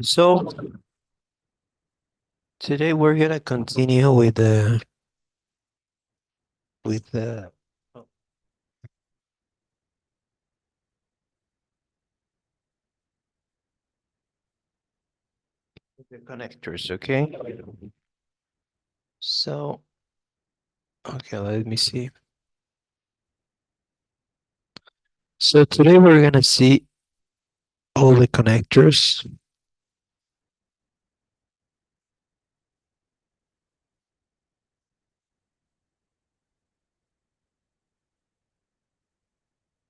So today we're gonna continue with oh, with the connectors, okay? So okay, let me see. So today we're gonna see all the connectors.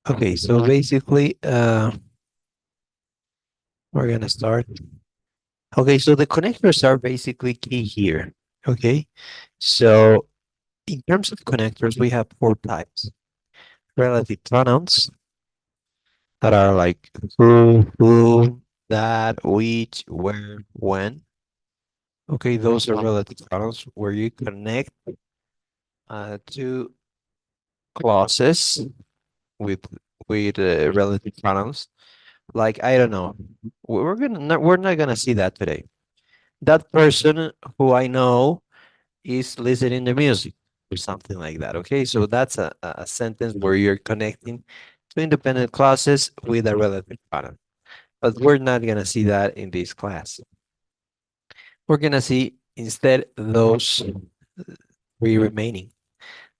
Okay, so basically we're gonna start. Okay, so the connectors are basically key here. Okay, so in terms of connectors, we have four types: relative pronouns that are like who, that, which, where, when. Okay, those are relative pronouns where you connect two clauses with relative pronouns. Like I don't know, we're not gonna see that today. That person who I know is listening to music or something like that. Okay, so that's a sentence where you're connecting two independent clauses with a relative pronoun. But we're not gonna see that in this class. We're gonna see instead those three remaining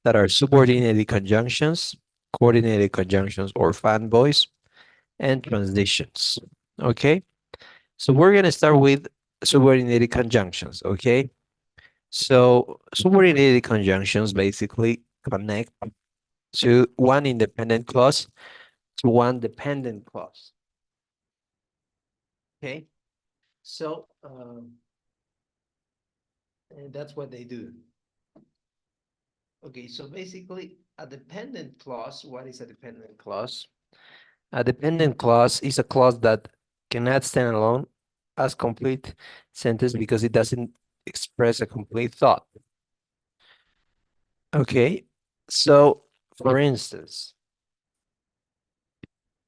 that are subordinated conjunctions, coordinated conjunctions or fanboys, and transitions. Okay, so we're gonna start with subordinated conjunctions. Okay, so subordinated conjunctions basically connect to one independent clause to one dependent clause. Okay, so and that's what they do. Okay, so basically a dependent clause, what is a dependent clause? A dependent clause is a clause that cannot stand alone as complete sentence because it doesn't express a complete thought. Okay, so for instance,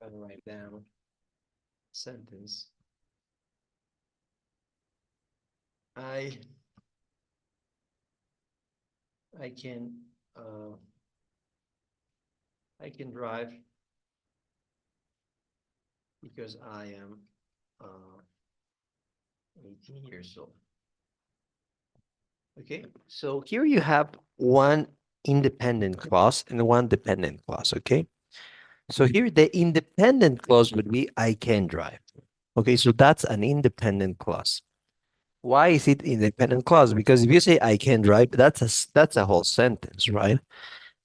I'm gonna write down sentence. I I can uh, I can drive because I am uh, 18 years old. Okay, so here you have one independent clause and one dependent clause. Okay, so here the independent clause would be I can drive. Okay, so that's an independent clause. Why is it independent clause? Because if you say I can drive, that's a whole sentence, right?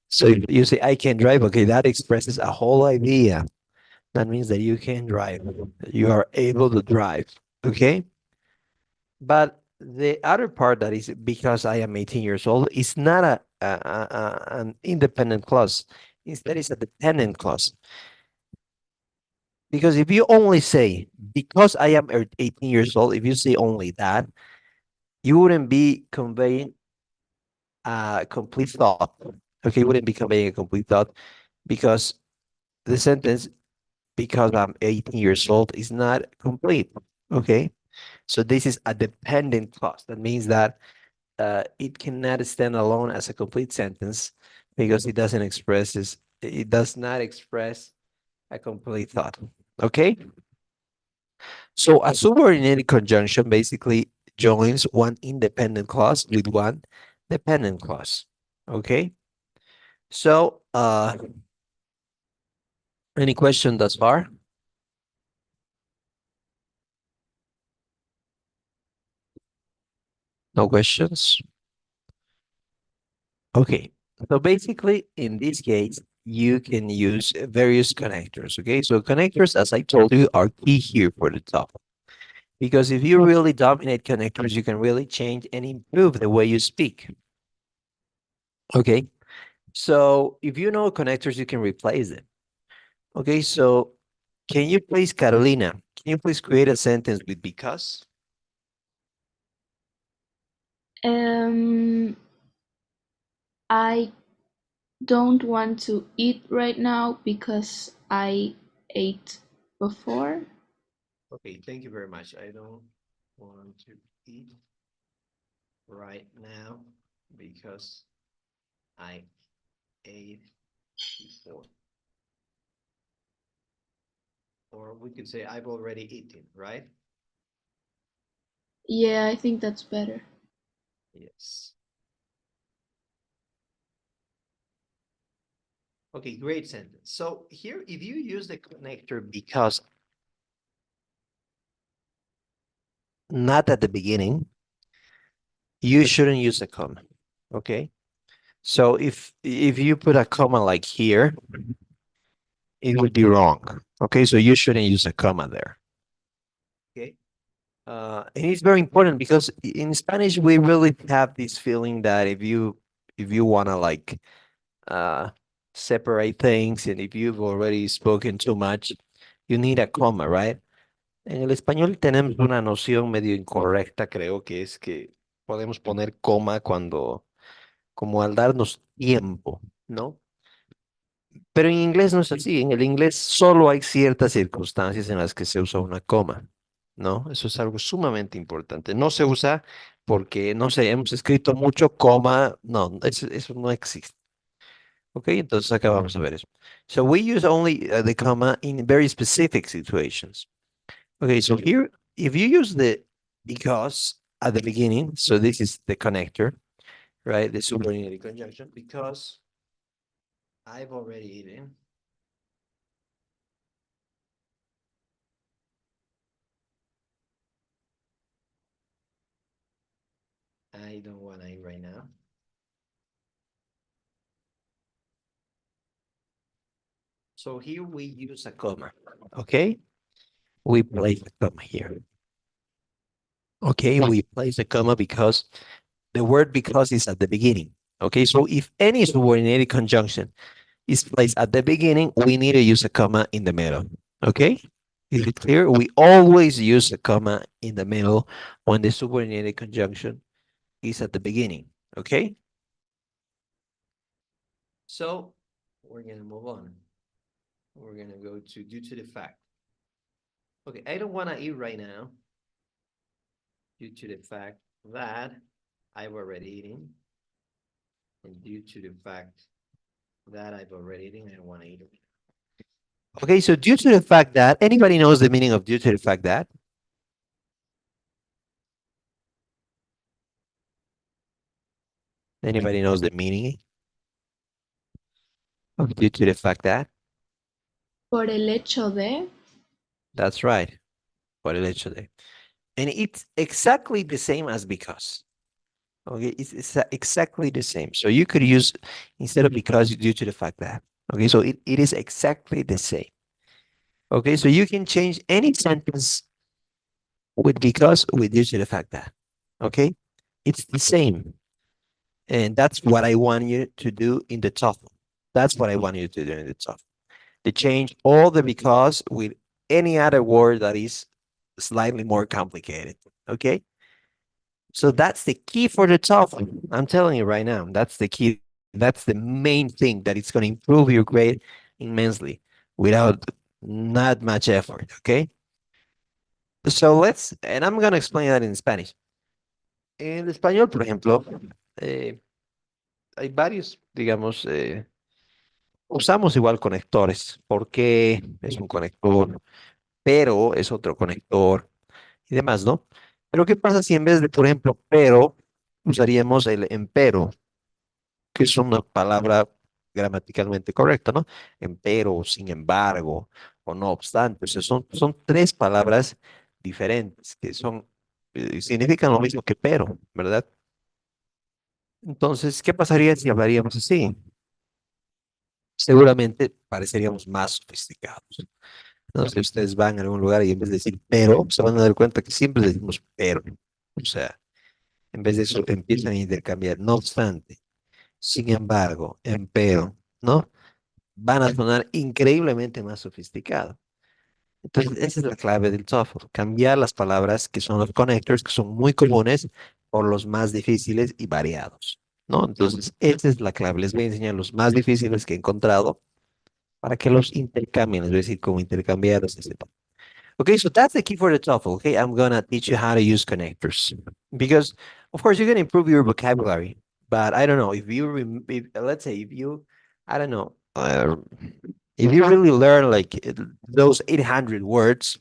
So if you say I can drive, okay, that expresses a whole idea. That means that you can drive. You are able to drive. Okay. But the other part that is because I am 18 years old is not an independent clause. Instead, it's a dependent clause. Because if you only say because I am 18 years old, if you say only that, you wouldn't be conveying a complete thought. Okay, you wouldn't be conveying a complete thought because the sentence because I'm 18 years old is not complete. Okay, so this is a dependent clause. That means that it cannot stand alone as a complete sentence because it does not express a complete thought. Okay, so a subordinated conjunction basically joins one independent clause with one dependent clause. Okay, so any question thus far? No questions? Okay, so basically in this case, you can use various connectors. Okay, so connectors, as I told you, are key here for the topic. Because if you really dominate connectors, you can really change and improve the way you speak. Okay, so if you know connectors, you can replace them. Okay, so can you please, Carolina, can you please create a sentence with because? Um, I don't want to eat right now because I ate before. Okay, thank you very much. I don't want to eat right now because I ate before. Or we could say I've already eaten, right? Yeah, I think that's better. Yes. Okay, great sentence. So here, if you use the connector because not at the beginning, you shouldn't use a comma. Okay. So if you put a comma like here, it would be wrong. Okay, so you shouldn't use a comma there. Okay. And it's very important because in Spanish we really have this feeling that if you wanna like uh separate things and if you've already spoken too much, you need a comma, right? En el español tenemos una noción medio incorrecta, creo que es que podemos poner coma cuando, como al darnos tiempo, ¿no? Pero en inglés no es así. En el inglés solo hay ciertas circunstancias en las que se usa una coma, ¿no? Eso es algo sumamente importante. No se usa porque, no sé, hemos escrito mucho coma. No, eso no existe. Ok, entonces acá vamos a ver eso. So we use only the comma in very specific situations. Okay, so here, if you use the because at the beginning, so this is the connector, right? The subordinated conjunction, because I've already eaten. I don't want to eat right now. So here we use a comma, okay? We place a comma here. Okay, we place a comma because the word because is at the beginning. Okay, so if any subordinated conjunction is placed at the beginning, we need to use a comma in the middle. Okay? Is it clear? We always use a comma in the middle when the subordinated conjunction is at the beginning. Okay? So we're gonna move on. We're gonna go to due to the fact. Okay, I don't wanna eat right now due to the fact that I've already eaten. And due to the fact that I've already eaten, I don't wanna eat it. Okay, so due to the fact that anybody knows the meaning of due to the fact that? Anybody knows the meaning of due to the fact that? Por el hecho de. That's right. Por el hecho de. And it's exactly the same as because. Okay, it's exactly the same. So you could use instead of because due to the fact that. Okay, so it is exactly the same. Okay, so you can change any sentence with because with due to the fact that. Okay, it's the same. And that's what I want you to do in the TOEFL. That's what I want you to do in the TOEFL. To change all the because with any other word that is slightly more complicated. Okay. So that's the key for the TOEFL. I'm telling you right now, that's the key. That's the main thing that it's going to improve your grade immensely without not much effort. Okay. So and I'm going to explain that in Spanish. En español, por ejemplo, eh, hay varios, digamos, usamos igual conectores, porque es un conector, pero es otro conector y demás, ¿no? Pero ¿qué pasa si en vez de, por ejemplo, pero, usaríamos el empero, que es una palabra gramaticalmente correcta, ¿no? Empero, sin embargo, o no obstante. O sea, son tres palabras diferentes que significan lo mismo que pero, ¿verdad? Entonces, ¿qué pasaría si hablaríamos así? Seguramente pareceríamos más sofisticados. No sé, ustedes van a algún lugar y en vez de decir pero, se van a dar cuenta que siempre decimos pero. O sea, en vez de eso empiezan a intercambiar. No obstante, sin embargo, empero, ¿no? Van a sonar increíblemente más sofisticados. Entonces, esa es la clave del software. Cambiar las palabras que son los connectors, que son muy comunes, por los más difíciles y variados, ¿no? Entonces, esa es la clave. Les voy a enseñar los más difíciles que he encontrado para que los intercambien, es decir, como intercambiados, etc. Okay, so that's the key for the TOEFL. Okay, I'm gonna teach you how to use connectors because, of course, you're gonna improve your vocabulary. But I don't know if you, let's say, if you, I don't know, if you really learn like those 800 words,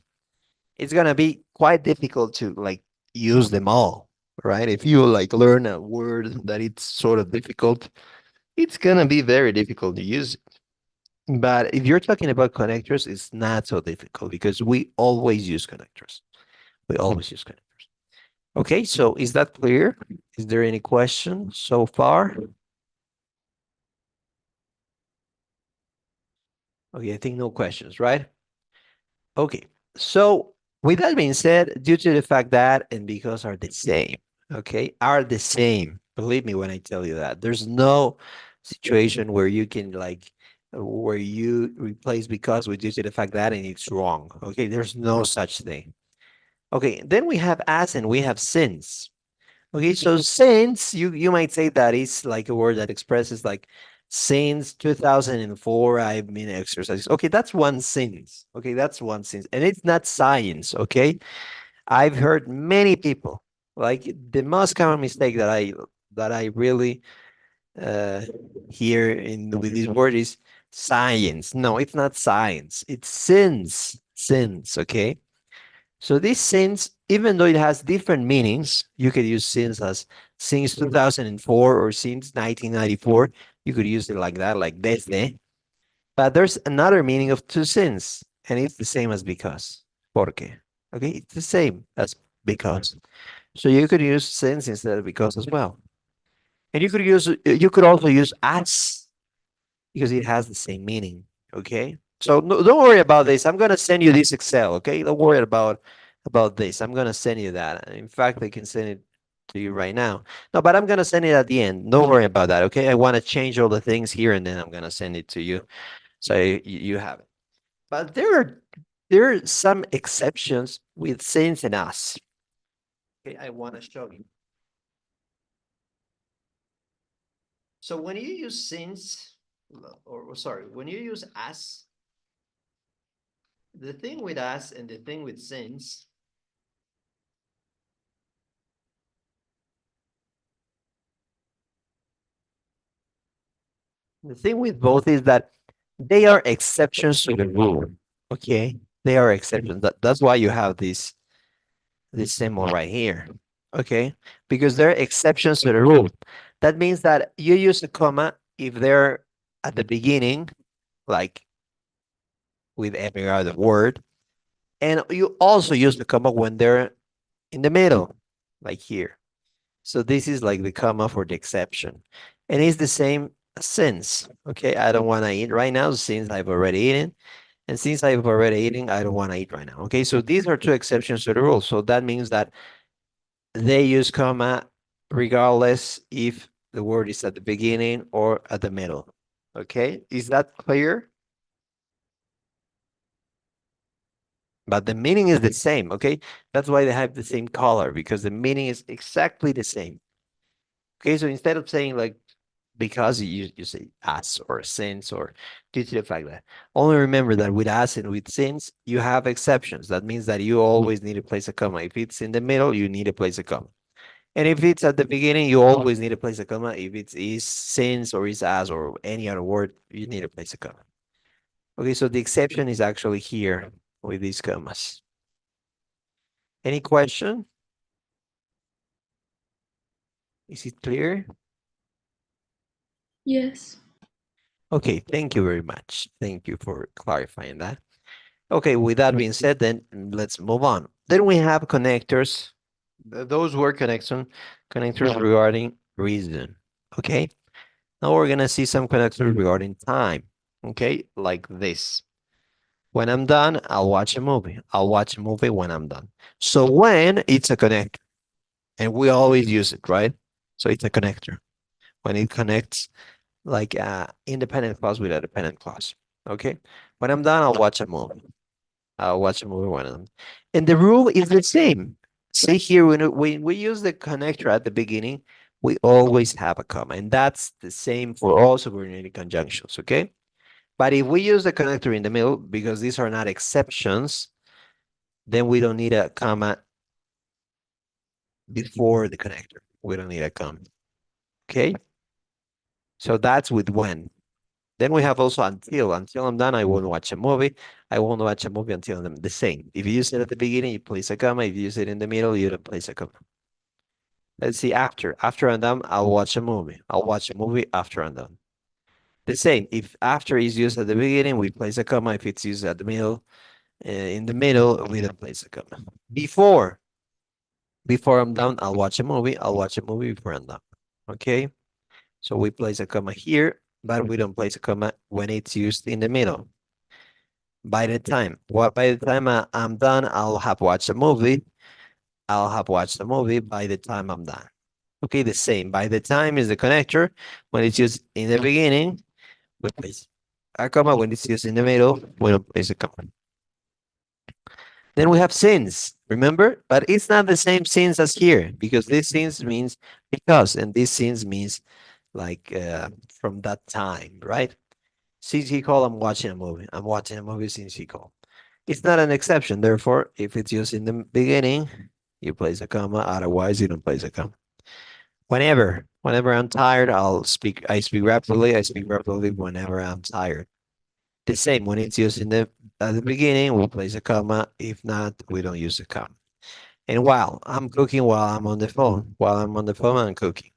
it's gonna be quite difficult to like use them all, right? If you like learn a word that it's sort of difficult, it's gonna be very difficult to use. But if you're talking about connectors, it's not so difficult because we always use connectors. We always use connectors. Okay, so is that clear? Is there any question so far? Okay, I think no questions, right? Okay, so with that being said, due to the fact that and because are the same, okay, are the same. Believe me when I tell you that. There's no situation where you can like where you replace because with due to the fact that and it's wrong. Okay, there's no such thing. Okay, then we have as and we have since. Okay, so since you might say that is like a word that expresses like since 2004 I've been exercising. Okay, that's one since. Okay, that's one since. And it's not science, okay? I've heard many people like the most common mistake that I really uh hear in with this word is science. No, it's not science. It's since, okay? So this since, even though it has different meanings, you could use since as since 2004 or since 1994. You could use it like that, like desde. But there's another meaning of to since, and it's the same as because. Porque. Okay, it's the same as because. So you could use since instead of because as well. And you could also use as because it has the same meaning. Okay. So no, don't worry about this. I'm gonna send you this Excel. Okay. Don't worry about this. I'm gonna send you that. In fact, I can send it to you right now. No, but I'm gonna send it at the end. Don't worry about that. Okay. I want to change all the things here, and then I'm gonna send it to you so you have it. But there are some exceptions with since and us. Okay. I want to show you. So when you use since, or sorry, when you use as, the thing with us and the thing with since, the thing with both is that they are exceptions to the rule. Okay, they are exceptions. That's why you have this symbol right here. Okay, because they're exceptions to the rule. That means that you use a comma if they're at the beginning, like with every other word, and you also use the comma when they're in the middle, like here. So this is like the comma for the exception. And it's the same since. Okay, I don't want to eat right now since I've already eaten. And since I've already eaten, I don't want to eat right now. Okay, so these are two exceptions to the rule. So that means that they use comma regardless if the word is at the beginning or at the middle. Okay, is that clear? But the meaning is the same. Okay, that's why they have the same color because the meaning is exactly the same. Okay, so instead of saying like because you say as or since or due to the fact that only remember that with as and with since you have exceptions. That means that you always need to place a comma. If it's in the middle, you need to place a comma. And if it's at the beginning, you always need to place a comma. If it's is since or is as or any other word, you need to place a comma. Okay, so the exception is actually here with these commas. Any question? Is it clear? Yes. Okay, thank you very much. Thank you for clarifying that. Okay, with that being said, then let's move on. Then we have connectors. Those were connectors regarding reason. Okay, now we're gonna see some connectors regarding time. Okay, like this. When I'm done, I'll watch a movie. I'll watch a movie when I'm done. So when it's a connector, and we always use it, right? So it's a connector. When it connects like independent clause with a dependent clause. Okay, when I'm done, I'll watch a movie. I'll watch a movie one of them. And the rule is the same. See here, when we use the connector at the beginning, we always have a comma. And that's the same for all subordinated conjunctions, okay? But if we use the connector in the middle, because these are not exceptions, then we don't need a comma before the connector. We don't need a comma. Okay? So that's with when. Then we have also until. Until I'm done, I won't watch a movie. I won't watch a movie until I'm the same. If you use it at the beginning, you place a comma. If you use it in the middle, you don't place a comma. Let's see after. After I'm done, I'll watch a movie. I'll watch a movie after I'm done. The same. If after is used at the beginning, we place a comma. If it's used at the middle, in the middle, we don't place a comma. Before I'm done, I'll watch a movie. I'll watch a movie before I'm done. Okay? So we place a comma here, but we don't place a comma when it's used in the middle. By the time I'm done, I'll have watched a movie. I'll have watched the movie by the time I'm done. Okay, the same. By the time is the connector. When it's used in the beginning, we place a comma. When it's used in the middle, we don't place a comma. Then we have since, remember? But it's not the same since as here, because this since means because, and this since means like from that time, right? Since he called, I'm watching a movie. I'm watching a movie since he called. It's not an exception. Therefore, if it's used in the beginning, you place a comma. Otherwise, you don't place a comma. Whenever I'm tired, I speak rapidly. I speak rapidly whenever I'm tired. The same when it's used at the beginning, we place a comma. If not, we don't use a comma. And while I'm cooking, while I'm on the phone, I'm cooking.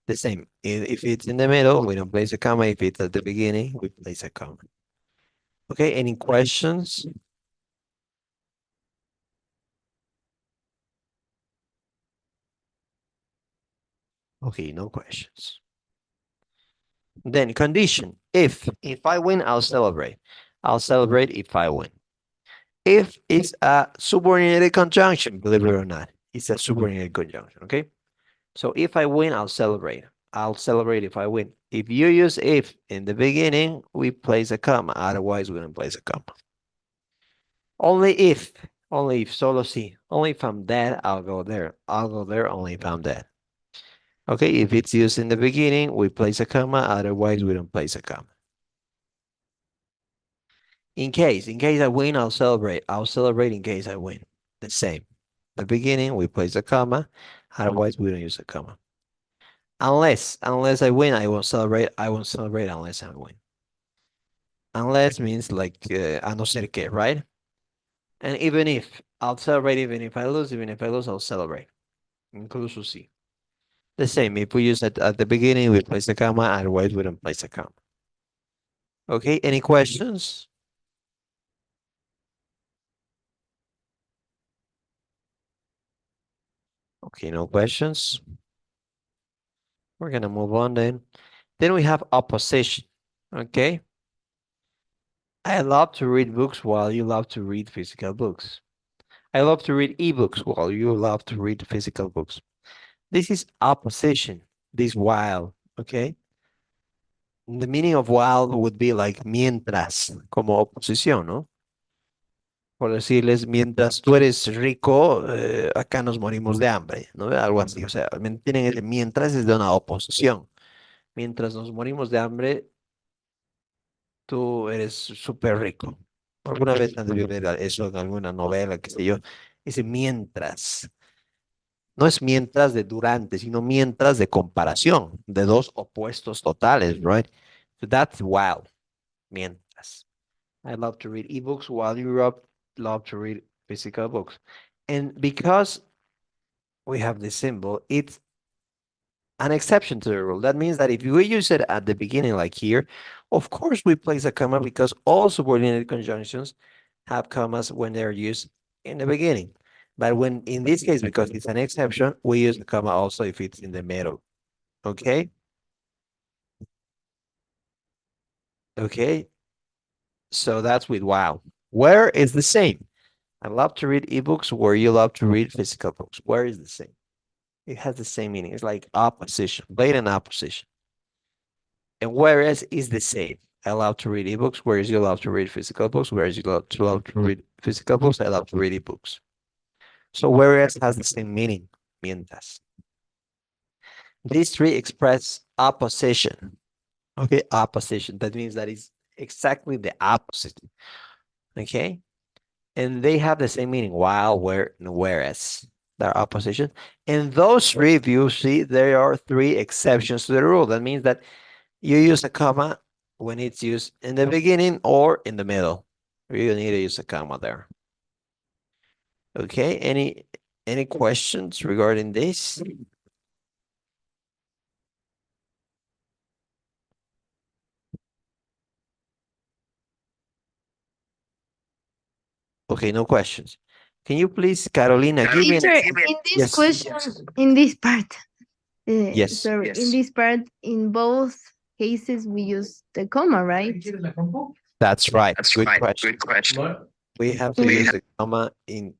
The same. If it's in the middle, we don't place a comma. If it's at the beginning, we place a comma. Okay, any questions? Okay, no questions. Then condition. If I win, I'll celebrate. I'll celebrate if I win. If it's a subordinated conjunction, believe it or not, it's a subordinated conjunction, okay? So if I win, I'll celebrate. I'll celebrate if I win. If you use if in the beginning, we place a comma. Otherwise, we don't place a comma. Only if, solo si. Only if I'm dead, I'll go there. I'll go there only if I'm dead. Okay, if it's used in the beginning, we place a comma. Otherwise, we don't place a comma. In case I win, I'll celebrate. I'll celebrate in case I win. The same. The beginning, we place a comma. Otherwise, we don't use a comma. Unless I win, I won't celebrate. I won't celebrate unless I win. Unless means like a no ser que, right? And even if, I'll celebrate even if I lose. Even if I lose, I'll celebrate. Incluso si. The same. If we use it at the beginning, we place a comma. Otherwise, we don't place a comma. Okay, any questions? Okay, no questions. We're gonna move on then. Then we have opposition. Okay. I love to read books while you love to read physical books. I love to read ebooks while you love to read physical books. This is opposition, this while, okay? The meaning of while would be like mientras, como oposición, ¿no? Por decirles, mientras tú eres rico, acá nos morimos de hambre, ¿no? Algo así, o sea, tienen ese mientras es de una oposición. Mientras nos morimos de hambre, tú eres súper rico. Alguna vez han debido ver eso en alguna novela, qué sé yo. Dice mientras. No es mientras de durante, sino mientras de comparación, de dos opuestos totales, right? So that's while, mientras. I love to read ebooks while you love to read physical books. And because we have this symbol, it's an exception to the rule. That means that if we use it at the beginning, like here, of course we place a comma because all subordinated conjunctions have commas when they're used in the beginning. But when in this case, because it's an exception, we use the comma also if it's in the middle. Okay? Okay. So that's with wow. Where is the same? I love to read ebooks where you love to read physical books. Where is the same? It has the same meaning. It's like opposition, blatant opposition. And whereas is the same. I love to read ebooks, whereas you love to read physical books, whereas you love to read physical books, I love to read ebooks. So whereas has the same meaning, mientras. These three express opposition. Okay, opposition. That means that it's exactly the opposite. Okay? and they have the same meaning, while, where, and whereas. They're opposition. And those three, if you see, there are three exceptions to the rule. That means that you use a comma when it's used in the beginning or in the middle. You need to use a comma there. Okay, any questions regarding this? Okay, no questions. Can you please, Carolina, give me an Teacher, example? in this Yes, question, in this part, yes, sorry, in this part, in both cases, we use the comma, right? that's right. That's Good right. question. Good question. We have to We use a comma in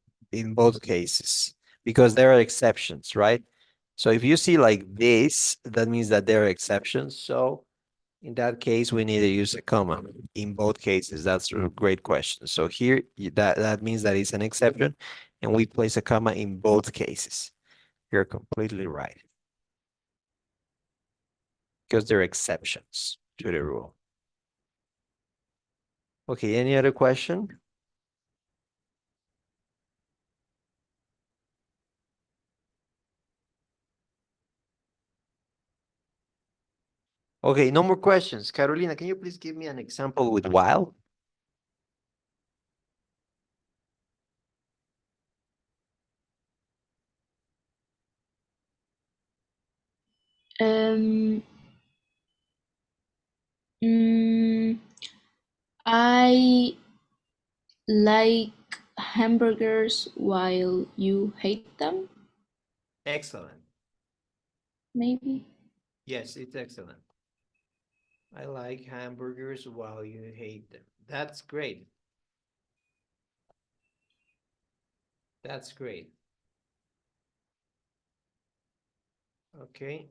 both cases because there are exceptions, right? So if you see like this, that means that there are exceptions. So in that case, we need to use a comma in both cases. That's a great question. So here, that means that it's an exception, and we place a comma in both cases. You're completely right. Because they're exceptions to the rule. Okay, any other question? Okay, no more questions. Carolina, can you please give me an example with while? Um, mm, I like hamburgers while you hate them, Excellent. maybe. Yes, it's excellent. I like hamburgers while you hate them. That's great. That's great. Okay.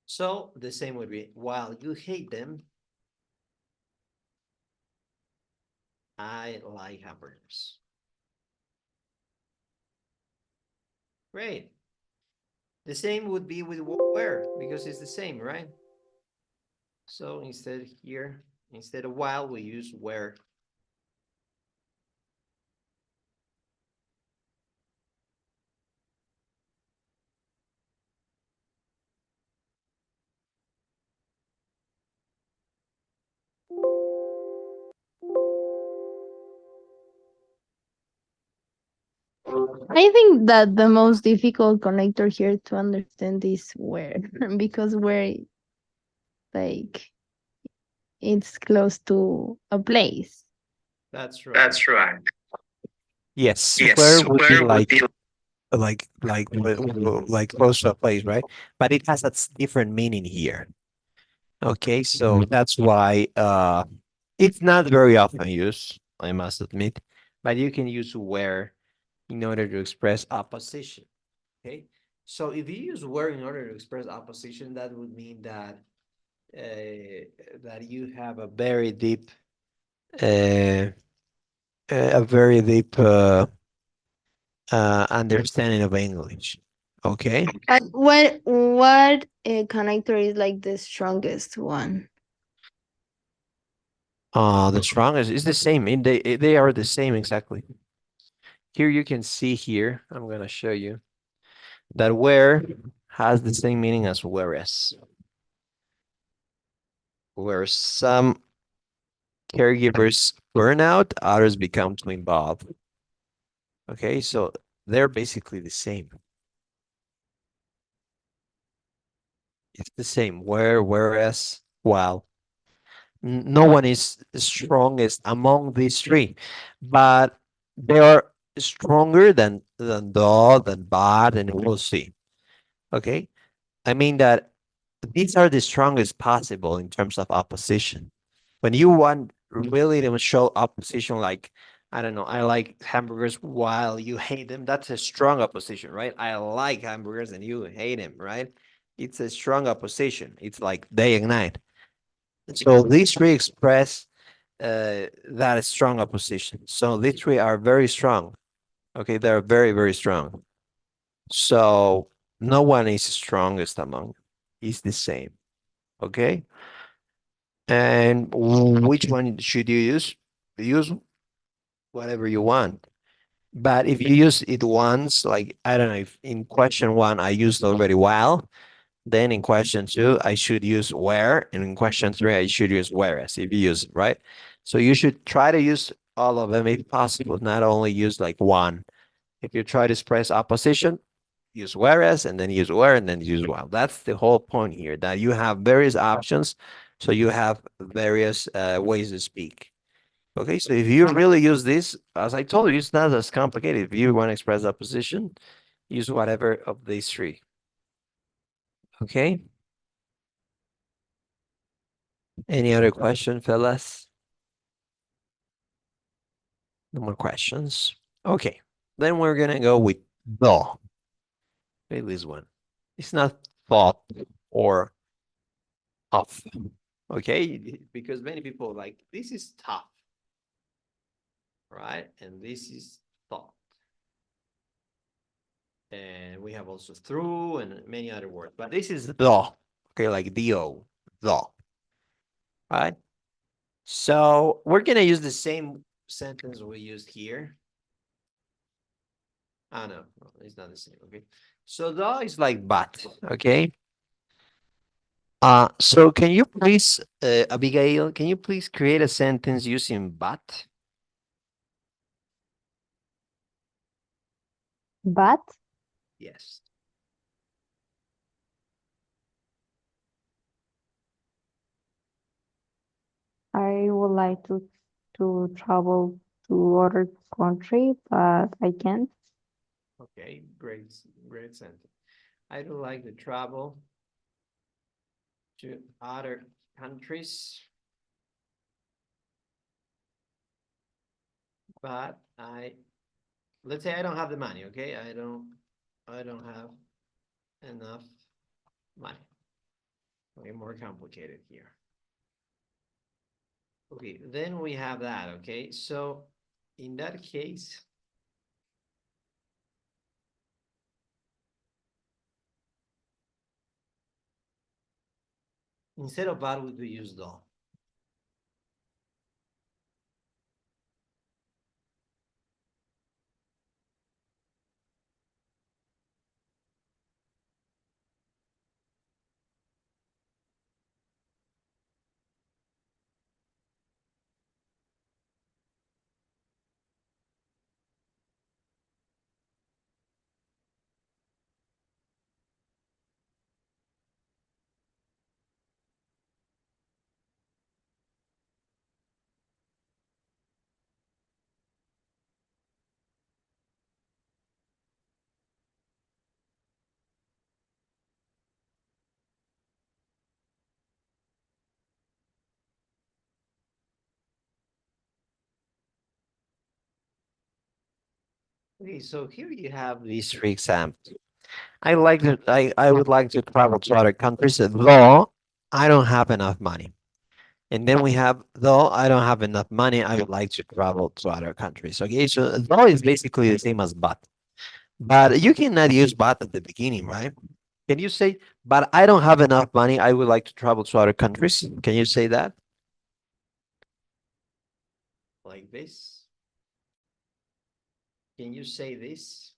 So the same would be while you hate them, I like hamburgers. Great. The same would be with where because it's the same, right? So instead here, instead of while, we use where. I think that the most difficult connector here to understand is where, because where, like, it's close to a place. That's right. That's right. Yes, where Yes, would be where would be like close to a place, right? But it has a different meaning here. Okay, so that's why it's not very often used, I must admit, but you can use where in order to express opposition. Okay, so if you use where in order to express opposition, that would mean that that you have uh, a very deep understanding of English. Okay. What connector is like the strongest one? The strongest is the same. They are the same exactly. Here you can see here, I'm gonna show you that where has the same meaning as whereas. Where some caregivers burn out, others become too involved. Okay, so they're basically the same. It's the same. Where, whereas, while. No one is strongest among these three, but they are stronger than than bad, and we'll see. Okay, I mean that these are the strongest possible in terms of opposition. When you want really to show opposition, like I don't know, I like hamburgers while you hate them. That's a strong opposition, right? I like hamburgers and you hate them, right? It's a strong opposition. It's like day and night. So these three express that strong opposition. So these three are very strong. Okay, they're very, very strong. So no one is strongest among them. It's the same. Okay. And which one should you use? Use whatever you want. But if you use it once, like, I don't know, if in question one I used already while, then in question two, I should use where, and in question three, I should use whereas if you use it, right? So you should try to use all of them if possible, not only use like one. If you try to express opposition, use whereas, and then use where, and then use while. That's the whole point here, that you have various options, so you have various ways to speak. Okay, so if you really use this, as I told you, it's not as complicated. If you want to express opposition, use whatever of these three. Okay. Any other question, fellas? No more questions. Okay. Then we're gonna go with the. Okay, this one. It's not thought or of. Okay, because many people like this is tough, right? And this is thought. And we have also through and many other words, but this is the. Okay, like the, right? So we're gonna use the same sentence we used here. Ah, no, it's not the same. Okay, so the is like but. Okay. So can you please, Abigail, can you please create a sentence using but? But Yes. I would like to travel to other country, but I can't. Okay, great sentence. I would like to travel to other countries, but let's say I don't have the money, okay? I don't have enough money. Okay, more complicated here. Okay, then we have that, okay? So in that case, instead of but, we could use the. Okay, so here you have these three examples. I would like to travel to other countries, though I don't have enough money. And then we have, though I don't have enough money, I would like to travel to other countries. Okay, so though is basically the same as but. But you cannot use but at the beginning, right? Can you say, but I don't have enough money, I would like to travel to other countries? Can you say that? Like this? Can you say this?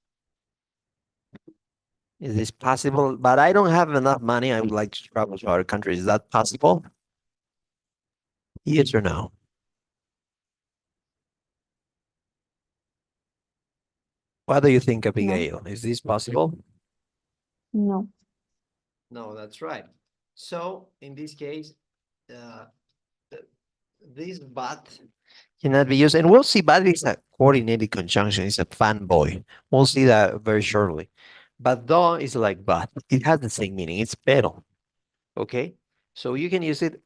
Is this possible? But I don't have enough money, I would like to travel to other countries. Is that possible? Yes or no? What do you think, Abigail? Is this possible? No. No, that's right. So in this case, uh, this but cannot be used, and we'll see. But is a coordinated conjunction. It's a fanboy. We'll see that very shortly. But though is like but. It has the same meaning. It's pero. Okay, so you can use it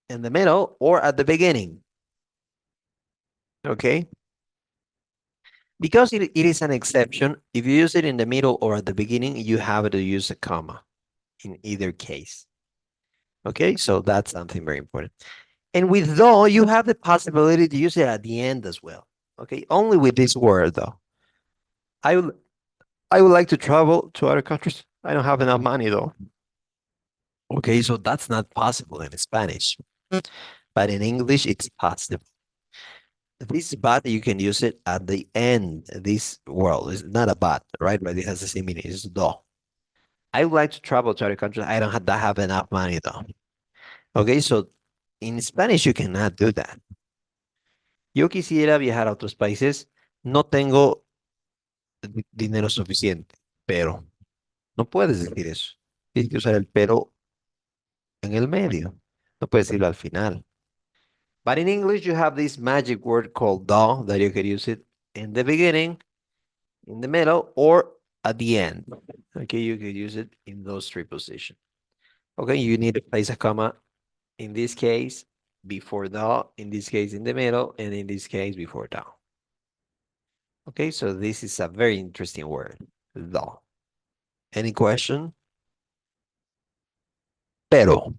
in the middle or at the beginning. Okay, because it is an exception. If you use it in the middle or at the beginning, you have to use a comma in either case. Okay, so that's something very important. And with though, you have the possibility to use it at the end as well. Okay, only with this word though. I would I would like to travel to other countries. I don't have enough money though. Okay, so that's not possible in Spanish. But in English, it's possible. This but you can use it at the end. This world is not a but, right? But it has the same meaning. It's do. I would like to travel to other countries. I don't have enough money though. Okay, so in Spanish you cannot do that. Yo quisiera viajar a otros países. No tengo dinero suficiente, pero no puedes decir eso. Tienes que usar el pero en el medio. No puedes decirlo al final. But in English, you have this magic word called do that you can use it in the beginning, in the middle, or at the end. Okay, you can use it in those three positions. Okay, you need to place a comma in this case before do, in this case in the middle, and in this case before do. Okay, so this is a very interesting word, do. Any question? Pero.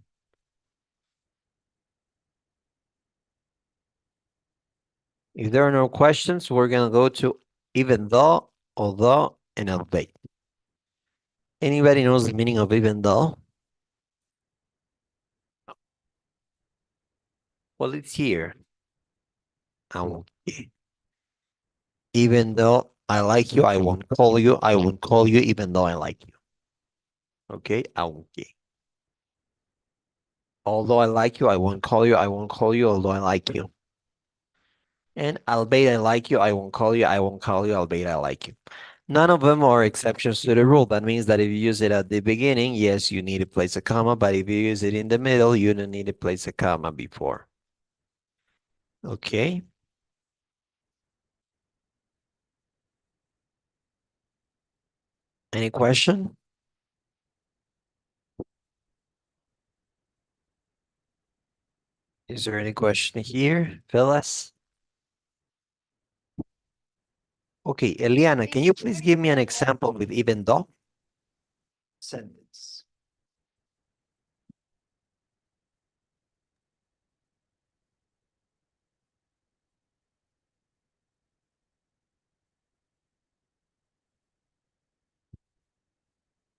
If there are no questions, we're gonna go to even though, although, and albeit. Anybody knows the meaning of even though? Well, it's here. Aunque. Even though I like you, I won't call you. I won't call you even though I like you. Okay, aunque. Although I like you, I won't call you. I won't call you although I like you. And albeit I like you, I won't call you. I won't call you albeit I like you. None of them are exceptions to the rule. That means that if you use it at the beginning, yes, you need to place a comma, but if you use it in the middle, you don't need to place a comma before. Okay. Any question? Is there any question here, Phyllis? Okay, Eliana, can you please give me an example with even though? Sentence.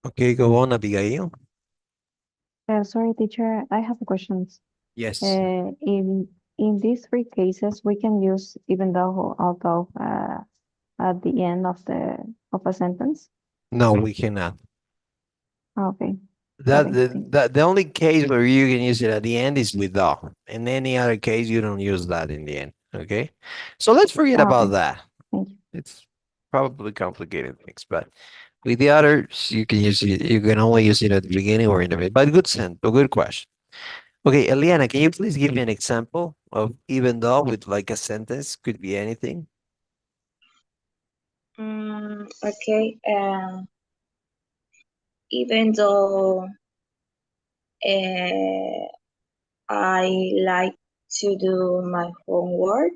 Okay, go on, Abigail. Sorry, teacher, I have questions. Yes. In these three cases, we can use even though, although, at the end of a sentence. No, we cannot. Okay. That Okay, the, thank you. the only case where you can use it at the end is with though. In any other case, you don't use that in the end. Okay. So let's forget about Okay, that. thank you. It's probably complicated things, but with the others, you can use it. You can only use it at the beginning or in the middle. But a good question. Okay, Eliana, can you please give me an example of even though with like a sentence? Could be anything. Okay. Even though I like to do my homework,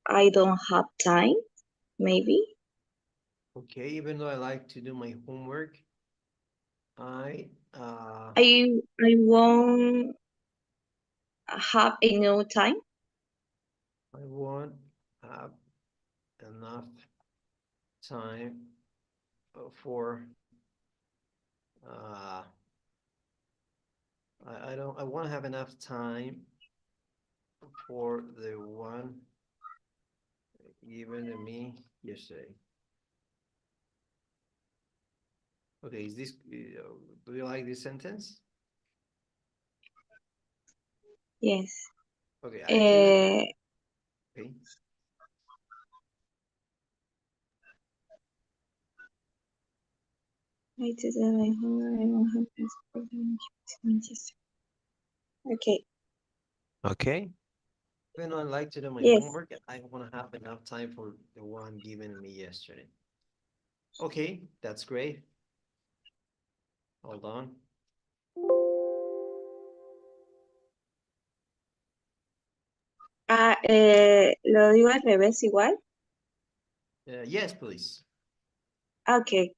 I don't have time, maybe. Okay, even though I like to do my homework, I won't have enough time. I won't have enough time for I won't have enough time for the one given to me yesterday. Okay, is this do you like this sentence? Yes. Okay, I okay. I did my homework. I won't have time. Okay. Okay. Even though I like to do my Yes. homework, I want to have enough time for the one given me yesterday. Okay, that's great. Hold on. Lo digo al revés igual. Yes, please. Okay.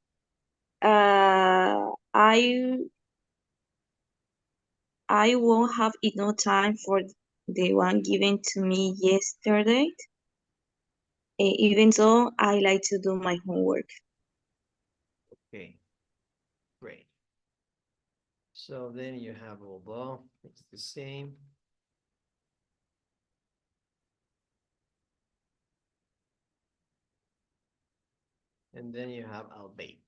I won't have enough time for the one given to me yesterday, even though I like to do my homework. Okay, great. So then you have although, it's the same. And then you have albeit.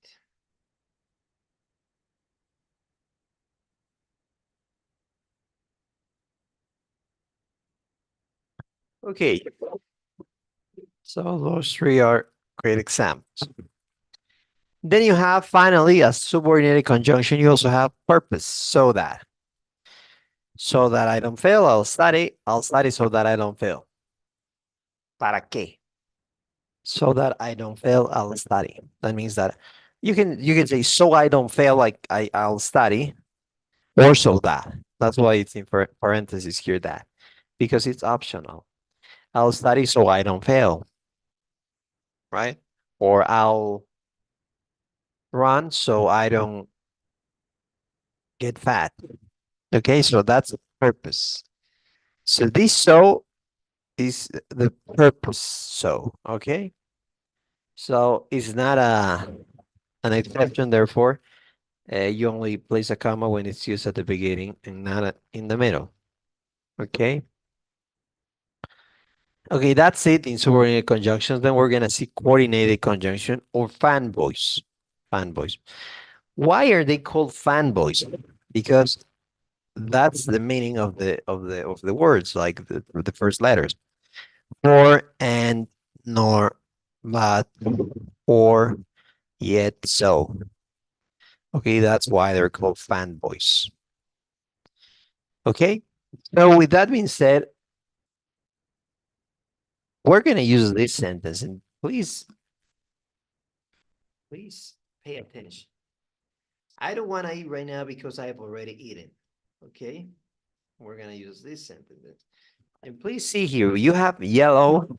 Okay. So those three are great examples. Then you have finally a subordinated conjunction. You also have purpose, so that. So that I don't fail, I'll study so that I don't fail. ¿Para qué? So that I don't fail, I'll study. That means that you can say so I don't fail, like I'll study, or so that. That's why it's in parentheses here, that, because it's optional. I'll study so I don't fail, right? Or I'll run so I don't get fat. Okay, so that's the purpose. So this so is the purpose so, okay? So it's not an exception, therefore, you only place a comma when it's used at the beginning and not in the middle, okay? Okay, that's it in subordinate conjunctions. Then we're gonna see coordinated conjunction or fanboys. Fanboys. Why are they called fanboys? Because that's the meaning of the words, like the first letters. For, and, nor, but, or, yet, so. Okay, that's why they're called fanboys. Okay, so with that being said, we're gonna use this sentence, and please pay attention. I don't want to eat right now because I've already eaten. Okay, we're gonna use this sentence. And please see here, you have yellow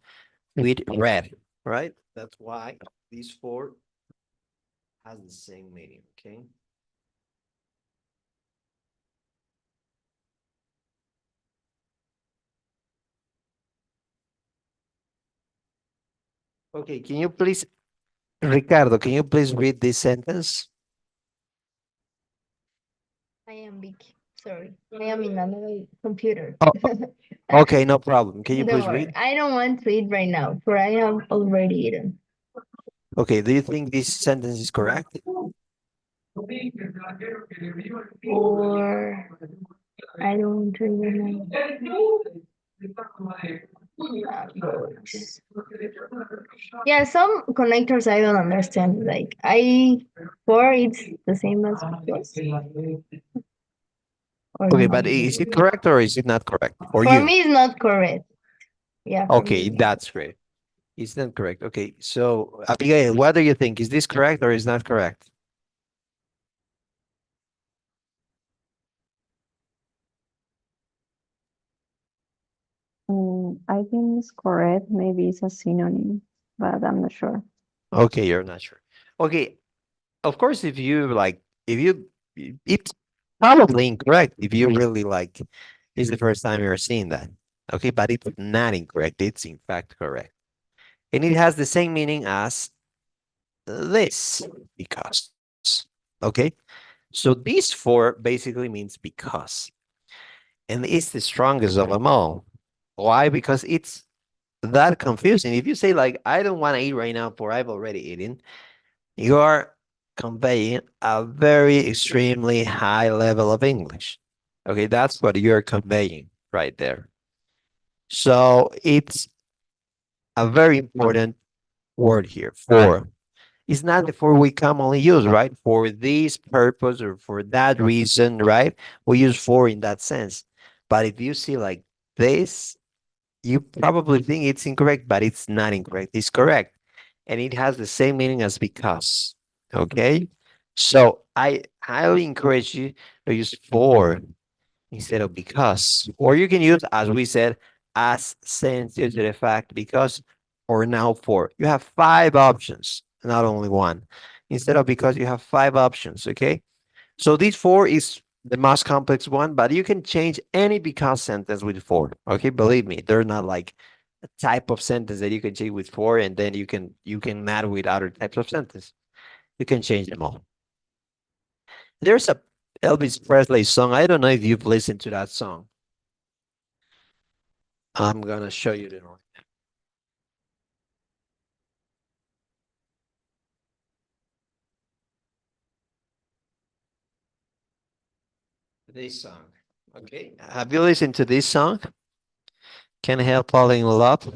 with red, right? That's why these four has the same meaning, okay? Okay, can you please, Ricardo, can you please read this sentence? I am Vicky. Sorry, I am in another computer. Oh, okay, no problem. Can you Don't please worry. read? I don't want to eat right now, for I have already eaten. Okay, do you think this sentence is correct? Or I don't want to eat right now. Yeah, some connectors I don't understand. Like for it's the same as plus. Or Okay, no. but is it correct or is it not correct? For For you? me, it's not correct. Yeah. For Okay, me. that's great. It's not correct. Okay, so Abigail, what do you think? Is this correct or is not correct? I think it's correct. Maybe it's a synonym, but I'm not sure. Okay, you're not sure. Okay, of course, if it's probably incorrect if you really like, it's the first time you're seeing that. Okay, but it's not incorrect. It's in fact correct. And it has the same meaning as this, because. Okay, so these four basically means because. And it's the strongest of them all. Why? Because it's that confusing. If you say like, I don't want to eat right now for I've already eaten, you are conveying a very extremely high level of English. Okay, that's what you're conveying right there. So it's a very important word here, for. It's not the for we commonly use, right? For this purpose or for that reason, right? We use for in that sense. But if you see like this, you probably think it's incorrect, but it's not incorrect. It's correct. And it has the same meaning as because. Okay. So I highly encourage you to use for instead of because. Or you can use, as we said, as sensitive to the fact, because, or now for. You have 5 options, not only one. Instead of because, you have 5 options. Okay. So this for is the most complex one, but you can change any because sentence with for. Okay, believe me, they're not like a type of sentence that you can change with for, and then you can add with other types of sentence. You can change them all. There's a Elvis Presley song. I don't know if you've listened to that song. I'm gonna show you the note. This song. Okay. Have you listened to this song? Can't help falling in love.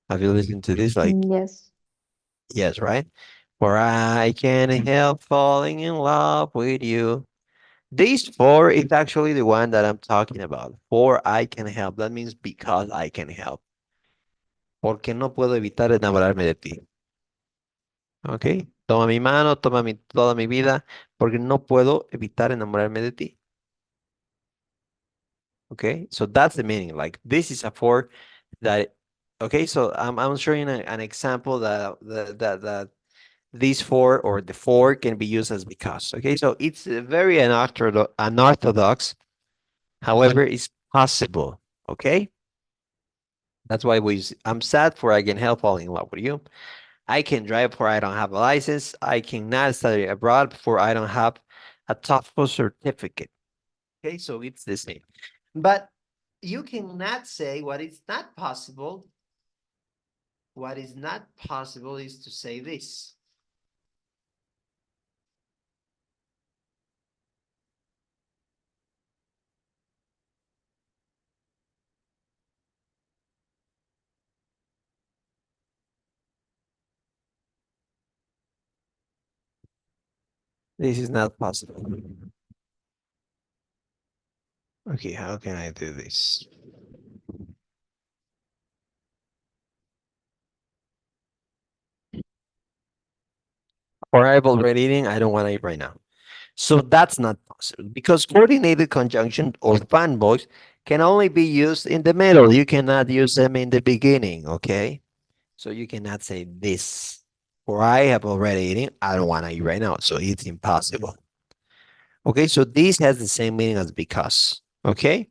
Have you listened to this? Like, Yes. yes, right? For I can't help falling in love with you. This for is actually the one that I'm talking about. For I can help. That means because I can help. Porque no puedo evitar enamorarme de ti. ¿Ok? Toma mi mano, toda mi vida, porque no puedo evitar enamorarme de ti. Okay, so that's the meaning. Like this is a for that. Okay, so I'm showing an example that these for or the for can be used as because. Okay, so it's very unorthodox. However, it's possible. Okay, that's why I'm sad for I can help falling in love with you. I can drive for I don't have a license. I cannot study abroad for I don't have a TOEFL certificate. Okay, so it's the same. But you cannot say what is not possible. What is not possible is to say this. This is not possible. Okay, how can I do this? Or I've already eaten, I don't want to eat right now. So that's not possible because coordinated conjunction or fanboys can only be used in the middle. You cannot use them in the beginning, okay? So you cannot say this. Or I have already eaten, I don't want to eat right now. So it's impossible. Okay, so this has the same meaning as because, okay?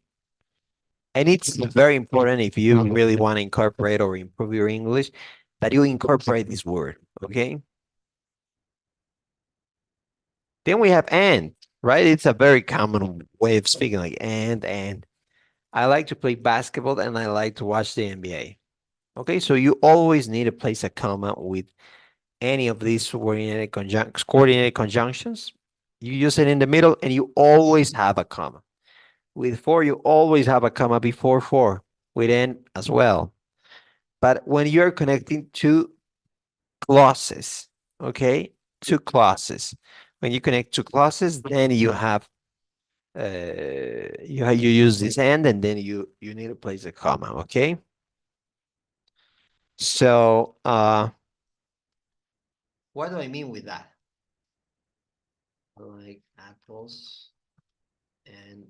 And it's very important if you really want to incorporate or improve your English that you incorporate this word, okay? Then we have and, right? It's a very common way of speaking, like and. I like to play basketball and I like to watch the NBA. Okay, so you always need to place a comma with any of these coordinated conjunctions. You use it in the middle and you always have a comma. With for, you always have a comma before for, with and as well. But when you're connecting two clauses, okay, two clauses, when you connect two clauses, then you have you use this and then you need to place a comma, okay? So what do I mean with that? Like apples and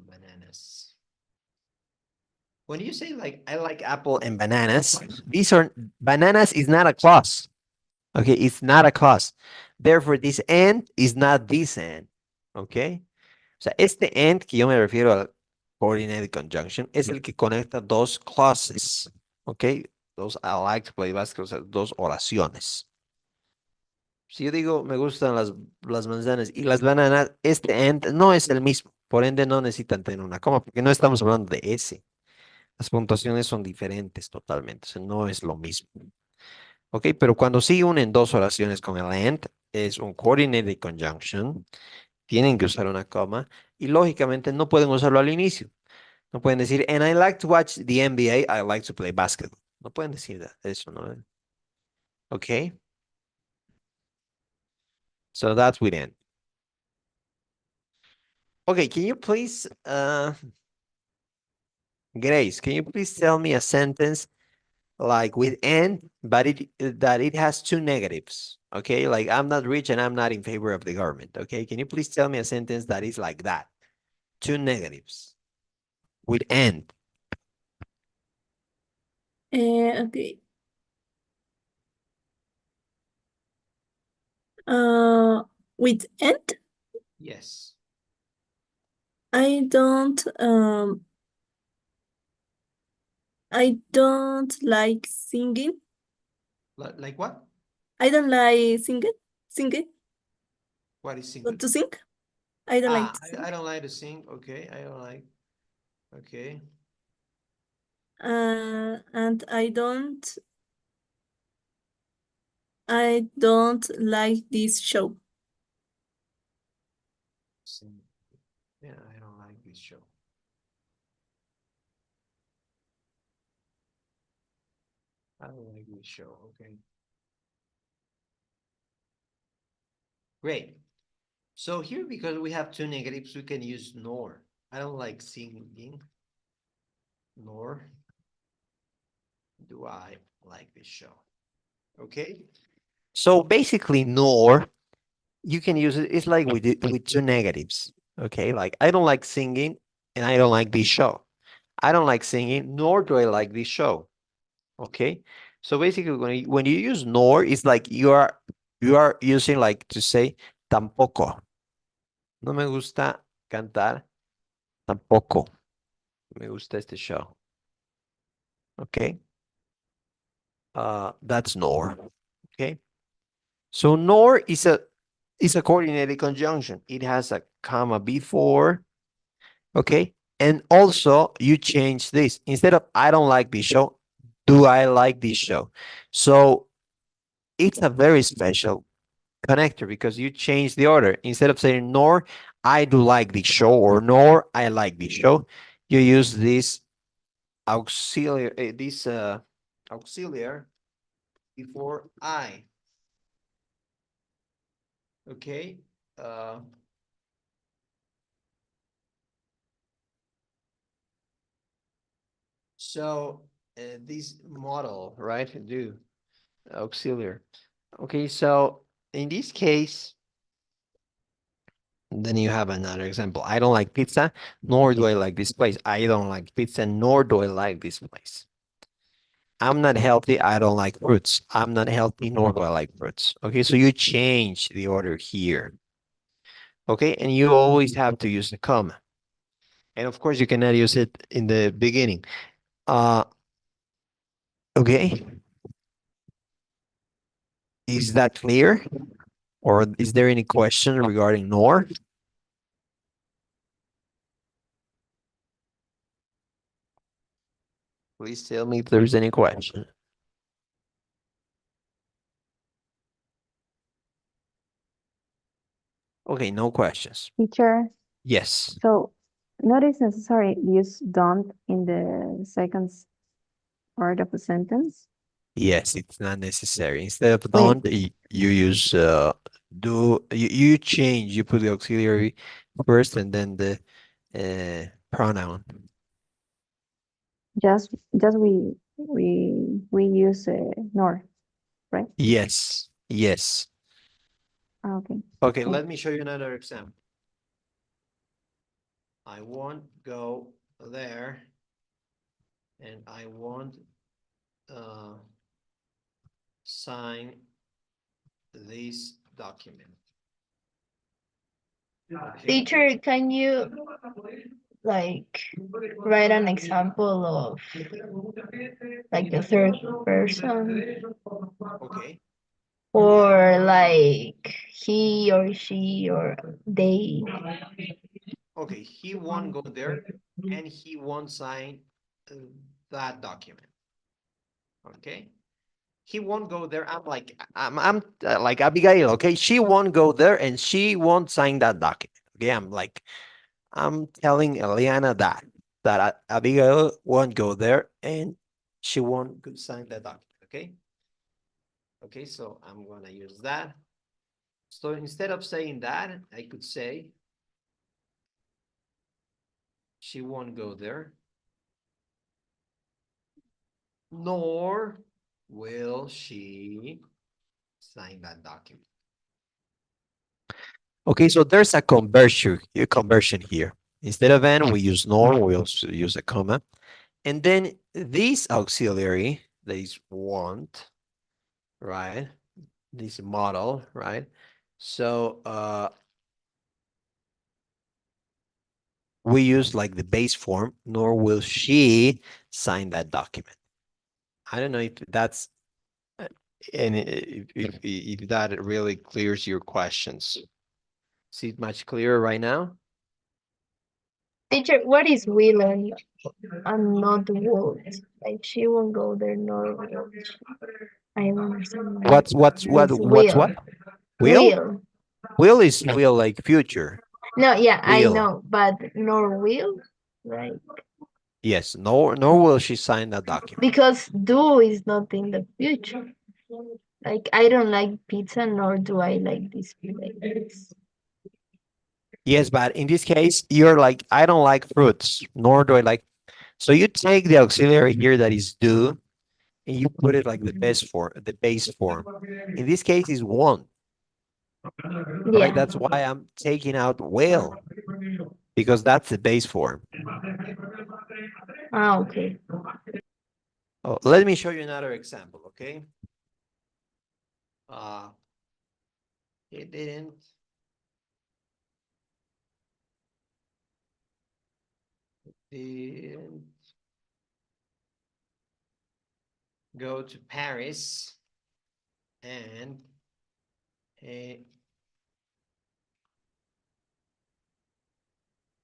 bananas. When you say like I like apple and bananas, these are bananas is not a clause. Okay, it's not a clause. Therefore, this and is not this and. Okay. O sea, este and que yo me refiero al coordinated conjunction es el que conecta dos clauses. Okay. Those I like to play basketball, o sea, dos oraciones. Si yo digo me gustan las manzanas y las bananas, este and no es el mismo. Por ende, no necesitan tener una coma, porque no estamos hablando de ese. Las puntuaciones son diferentes totalmente, o sea, no es lo mismo. Ok, pero cuando sí unen dos oraciones con el and, es un coordinated conjunction, tienen que usar una coma y lógicamente no pueden usarlo al inicio. No pueden decir, and I like to watch the NBA, I like to play basketball. No pueden decir eso, ¿no? Ok, so that's with and. Okay, can you please, Grace, can you please tell me a sentence like with and, but that it has two negatives? Okay, like I'm not rich and I'm not in favor of the government. Okay, can you please tell me a sentence that is like that? Two negatives with and. Okay. Uh, with and Yes. I don't like singing. Like what? I don't like singing. Singing. What is sing? To sing. I don't like to sing. I don't like to sing. Okay, I don't like. Okay. And I don't like this show. Sing. Yeah, I don't like this show. I don't like this show. Okay. Great. So here, because we have two negatives, we can use nor. I don't like singing, nor do I like this show. Okay. So basically, nor, you can use it. It's like with two negatives. Okay. Like I don't like singing and I don't like this show. I don't like singing, nor do I like this show. Okay. So basically, when you use nor, it's like you are using like to say tampoco. No me gusta cantar tampoco. Me gusta este show. Okay. That's nor. Okay. So nor is a coordinated conjunction. It has a comma before. Okay. And also you change this. Instead of I don't like this show, do I like this show? So it's a very special connector because you change the order. Instead of saying nor I do like this show or nor I like this show, you use this auxiliary auxiliary before I. Okay. So this model, right? Do auxiliary. Okay, so in this case, then you have another example. I don't like pizza, nor do I like this place. I don't like pizza, nor do I like this place. I'm not healthy. I don't like fruits. I'm not healthy, nor do I like fruits. Okay, so you change the order here. Okay, and you always have to use the comma. And of course, you cannot use it in the beginning. Okay. Is that clear? Or is there any question regarding nor? Please tell me if there's any question. Okay, no questions. Teacher, Yes. so not is necessary to use don't in the second part of a sentence. Yes, it's not necessary. Instead of Wait. don't, you use do. You change. You put the auxiliary first and then the pronoun. Just we use nor, right? Yes. Yes. Okay. Okay, Okay. let me show you another example. I won't go there, and I won't sign this document. Okay. Teacher, can you like write an example of like the third person Okay. or like he or she or they? Okay, he won't go there and he won't sign that document. Okay. He won't go there. I'm like Abigail. Okay. She won't go there and she won't sign that document. Okay. I'm telling Eliana that Abigail won't go there and she won't sign that document. Okay. Okay. So I'm going to use that. So instead of saying that, I could say she won't go there, nor will she sign that document. Okay, so there's a conversion here. Instead of and, we use nor, we also use a comma. And then this auxiliary, that is want, right? This model, right? So we use like the base form, nor will she sign that document. I don't know if that's and if that really clears your questions. See it much clearer right now? Teacher, what is will and not would? Like she won't go there nor will she. I don't understand. What's It's what? will. Will? Will. Will is will like future. No, yeah, I Will. know, but nor will, right? Yes, nor will she sign that document. Because do is not in the future. Like I don't like pizza, nor do I like this place. Yes, but in this case, you're like, I don't like fruits, nor do I like. So you take the auxiliary here that is do, and you put it like the base form. In this case, is won't, Yeah. right? That's why I'm taking out will, because that's the base form. Ah, okay. Oh, let me show you another example, okay? It didn't. Didn't go to Paris and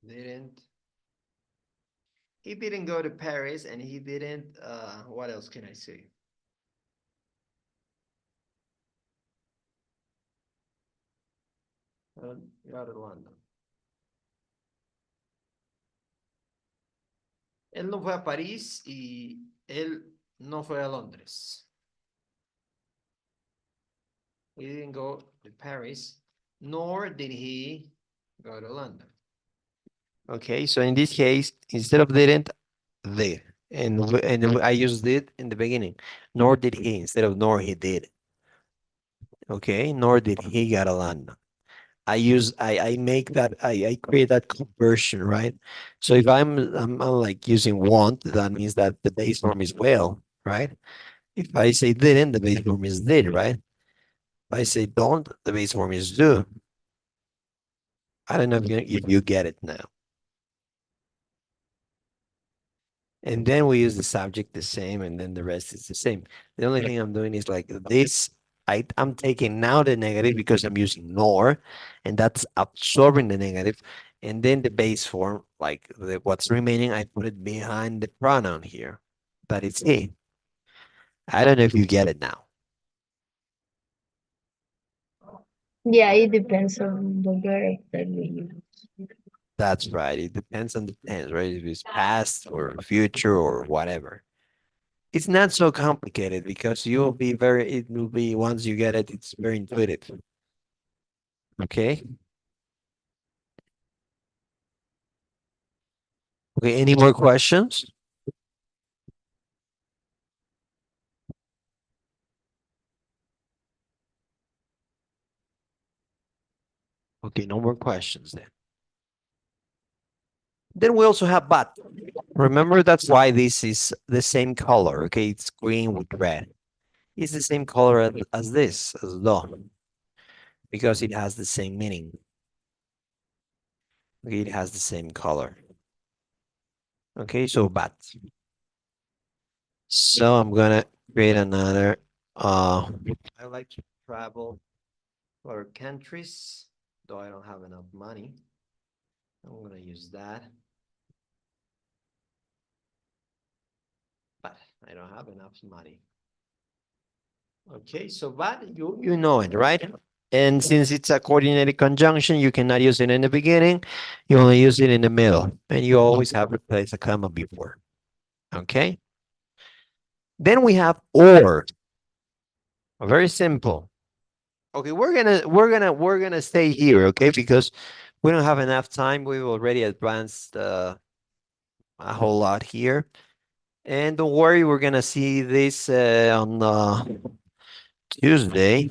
didn't. He didn't go to Paris and he didn't, what else can I say? Go to London. Él no fue a París y él no fue a Londres. He didn't go to Paris, nor did he go to London. Okay, so in this case, instead of didn't, did. And I used did in the beginning. Nor did he, instead of nor he did. Okay, nor did he go to London. I make that, I create that conversion, right? So if I'm like using want, that means that the base form is will, right? If I say didn't, the base form is did, right? If I say don't, the base form is do. I don't know if you get it now. And then we use the subject the same, and then the rest is the same. The only thing I'm doing is like this. I'm taking now the negative because I'm using nor, and that's absorbing the negative. And then the base form, like what's remaining, I put it behind the pronoun here, that it's he. I don't know if you get it now. Yeah, it depends on the verb that we use. That's right. It depends on the tense, right? If it's past or future or whatever. It's not so complicated because it will be, once you get it, it's very intuitive. Okay. Okay, any more questions? Okay, no more questions then. Then we also have but. Remember, that's why this is the same color, okay? It's green with red. It's the same color as this, as do, because it has the same meaning. Okay, it has the same color. Okay, so but. So I'm gonna create another, I like to travel to other countries, though I don't have enough money. I'm gonna use that. But I don't have enough money. Okay, so but you know it, right? And since it's a coordinated conjunction, you cannot use it in the beginning. You only use it in the middle, and you always have to place a comma before. Okay. Then we have or. Very simple. Okay, we're gonna stay here, okay? Because we don't have enough time. We've already advanced a whole lot here. And don't worry, we're gonna see this on Tuesday.